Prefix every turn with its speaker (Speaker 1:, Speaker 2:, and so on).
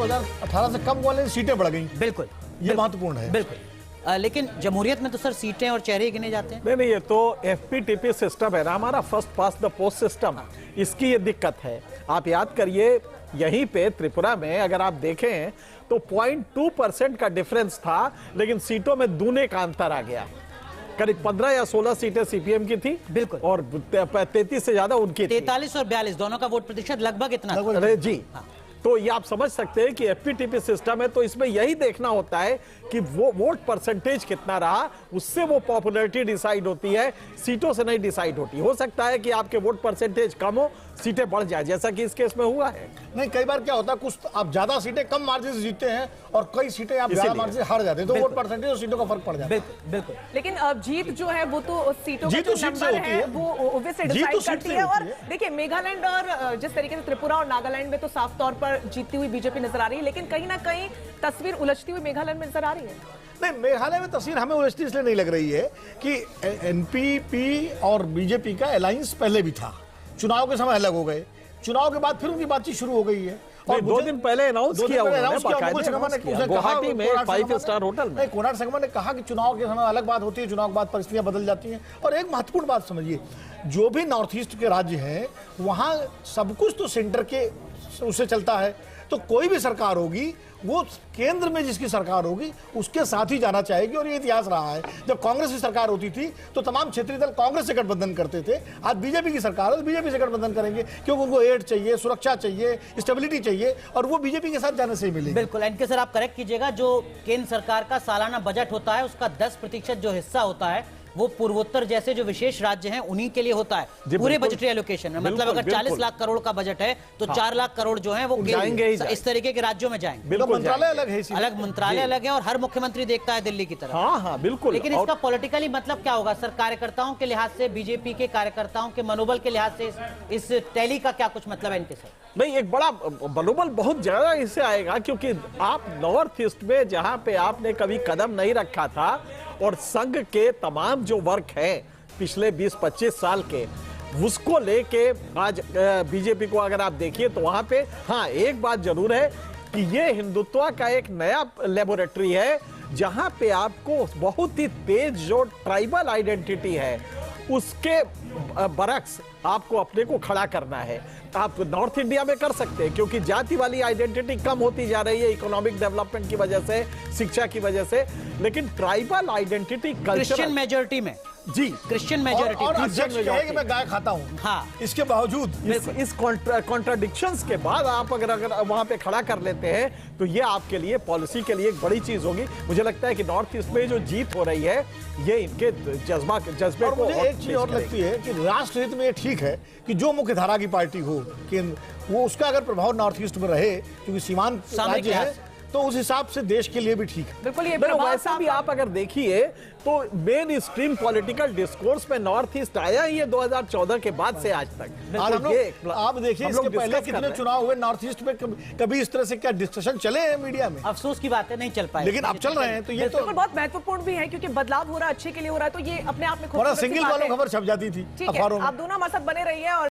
Speaker 1: 2018 से कम वाले सीटें बढ़ गई।
Speaker 2: बिल्कुल,
Speaker 1: ये महत्वपूर्ण है।
Speaker 2: बिल्कुल। लेकिन जमहूरियत में तो सर सीटें और चेहरे गिने जाते हैं।
Speaker 3: नहीं, ये तो FPTP सिस्टम है ना, हमारा first pass the post system, इसकी ये दिक्कत है। आप याद करिए, यहीं पे त्रिपुरा में अगर आप देखें तो 0.2% का डिफरेंस था, लेकिन सीटों में दूने का अंतर आ गया। करीब 15 या 16 सीटें CPM की थी,
Speaker 2: बिल्कुल,
Speaker 3: और 33 से ज्यादा उनकी थी।
Speaker 2: 43 और 42 दोनों का वोट प्रतिशत लगभग इतना था।
Speaker 3: अरे जी, तो ये आप समझ सकते हैं कि FPTP सिस्टम है, तो इसमें यही देखना होता है कि वो वोट परसेंटेज कितना रहा, उससे वो पॉपुलैरिटी डिसाइड होती है, सीटों से नहीं डिसाइड होती। हो सकता है कि आपके वोट परसेंटेज कम हो, सीटें बढ़ जाए, जैसा कि इस केस में हुआ है।
Speaker 1: नहीं, कई बार क्या होता है, कुछ आप ज्यादा सीटें कम मार्जिन से जीतते हैं और कई सीटें आप ज्यादा मार्जिन से हार जाते हैं, तो वोट परसेंटेज और सीटों का फर्क पड़ जाता है।
Speaker 2: बिल्कुल।
Speaker 4: लेकिन अब जीत जो है वो तो सीटों का जो नंबर है वो ओबीसी डिसाइड करती है। और देखिए, मेघालैंड और जिस तरीके से त्रिपुरा और नागालैंड में तो साफ तौर पर जीतती हुई बीजेपी नजर आ रही है, लेकिन कहीं ना कहीं तस्वीर उलझती हुई मेघालय में नजर आ रही है।
Speaker 1: नहीं, मेघालय में तस्वीर हमें उलझती इसलिए नहीं लग रही है कि NPP और बीजेपी का अलायंस पहले भी था, चुनाव के समय अलग हो गए, चुनाव के बाद फिर उनकी बातचीत शुरू हो गई है।
Speaker 3: और 2 दिन पहले अनाउंस किया गुवाहाटी में 5 स्टार होटल में।
Speaker 1: कोनार्ड संगमा ने कहा कि चुनाव के समय अलग बात होती है, चुनाव के बाद परिस्थितियां बदल जाती हैं। और एक महत्वपूर्ण बात समझिए, जो भी नॉर्थ ईस्ट के राज्य हैं वहां सब कुछ तो सेंटर के उससे चलता है, तो कोई भी सरकार होगी वो केंद्र में जिसकी सरकार होगी उसके साथ ही जाना चाहेगी। और ये इतिहास रहा है, जब कांग्रेस की सरकार होती थी तो तमाम क्षेत्रीय दल कांग्रेस से गठबंधन करते थे। आज बीजेपी की सरकार है तो बीजेपी से गठबंधन करेंगे, क्योंकि उनको एड चाहिए, सुरक्षा चाहिए, स्टेबिलिटी चाहिए, और वो बीजेपी के साथ जाने से ही मिलेगी।
Speaker 2: बिल्कुल। इनके सर आप करेक्ट कीजिएगा, जो केंद्र सरकार का सालाना बजट होता है उसका 10% जो हिस्सा होता है वो पूर्वोत्तर जैसे जो विशेष राज्य हैं उन्हीं के लिए होता है पूरे बजटरी एलोकेशन में। मतलब अगर 40 लाख करोड़ का बजट है तो 4 लाख करोड़ जो है वो इस तरीके के राज्यों में जाएंगे।
Speaker 1: मंत्रालय अलग है,
Speaker 2: अलग मंत्रालय अलग है, और हर मुख्यमंत्री देखता है दिल्ली की तरफ।
Speaker 3: हाँ, बिल्कुल।
Speaker 2: लेकिन इसका पॉलिटिकली मतलब क्या होगा सर? कार्यकर्ताओं के लिहाज से, बीजेपी के कार्यकर्ताओं के मनोबल के लिहाज से इस टैली का क्या कुछ मतलब है इनके सर?
Speaker 3: नहीं, एक बड़ा मनोबल बहुत ज्यादा इससे आएगा, क्योंकि आप नॉर्थ ईस्ट में जहां पे आपने कभी कदम नहीं रखा था, और संघ के तमाम जो वर्क है पिछले 20-25 साल के, उसको लेके आज बीजेपी को अगर आप देखिए तो वहां पे हाँ एक बात जरूर है कि ये हिंदुत्व का एक नया लेबोरेटरी है, जहां पे आपको बहुत ही तेज जो ट्राइबल आइडेंटिटी है उसके बरक्स आपको अपने को खड़ा करना है। आप नॉर्थ इंडिया में कर सकते हैं, क्योंकि जाति वाली आइडेंटिटी कम होती जा रही है इकोनॉमिक डेवलपमेंट की वजह से, शिक्षा की वजह से, लेकिन ट्राइबल आइडेंटिटी
Speaker 2: क्रिश्चियन मेजोरिटी में
Speaker 3: जी,
Speaker 2: क्रिश्चियन मेजोरिटी
Speaker 1: और अध्यक्ष कहे कि मैं गाय खाता हूं,
Speaker 2: हाँ,
Speaker 1: इसके बावजूद
Speaker 3: इस कॉन्ट्राडिक्शंस के बाद आप अगर वहां पे खड़ा कर लेते हैं तो ये आपके लिए पॉलिसी के लिए एक बड़ी चीज होगी। मुझे लगता है कि नॉर्थ ईस्ट में जो जीत हो रही है ये इनके जज्बे
Speaker 1: को। मुझे एक चीज और लगती है कि राष्ट्र हित में ये ठीक है कि जो मुख्य धारा की पार्टी हो केंद्र, वो उसका अगर प्रभाव नॉर्थ ईस्ट में रहे, क्योंकि सीमांत राज्य है, तो उस हिसाब से देश के लिए भी ठीक है।
Speaker 4: बिल्कुल। ये
Speaker 3: वैसा भी आप अगर देखिए तो मेन स्ट्रीम पॉलिटिकल डिस्कोर्स में नॉर्थ ईस्ट आया ही है 2014 के बाद से आज तक।
Speaker 1: आप देखिए इसके पहले कितने चुनाव हुए नॉर्थ ईस्ट में, कभी इस तरह से क्या डिस्कशन चले हैं मीडिया में?
Speaker 2: अफसोस की बात है, नहीं चल पाए,
Speaker 1: लेकिन अब चल रहे हैं। तो ये तो
Speaker 4: बहुत महत्वपूर्ण भी है, क्योंकि बदलाव हो रहा है, अच्छे के लिए हो रहा है, तो ये अपने आप में
Speaker 1: सिंगल वालों खबर छप जाती थी अखबारों में।
Speaker 4: आप दोनों हमारे साथ बने रहिए। और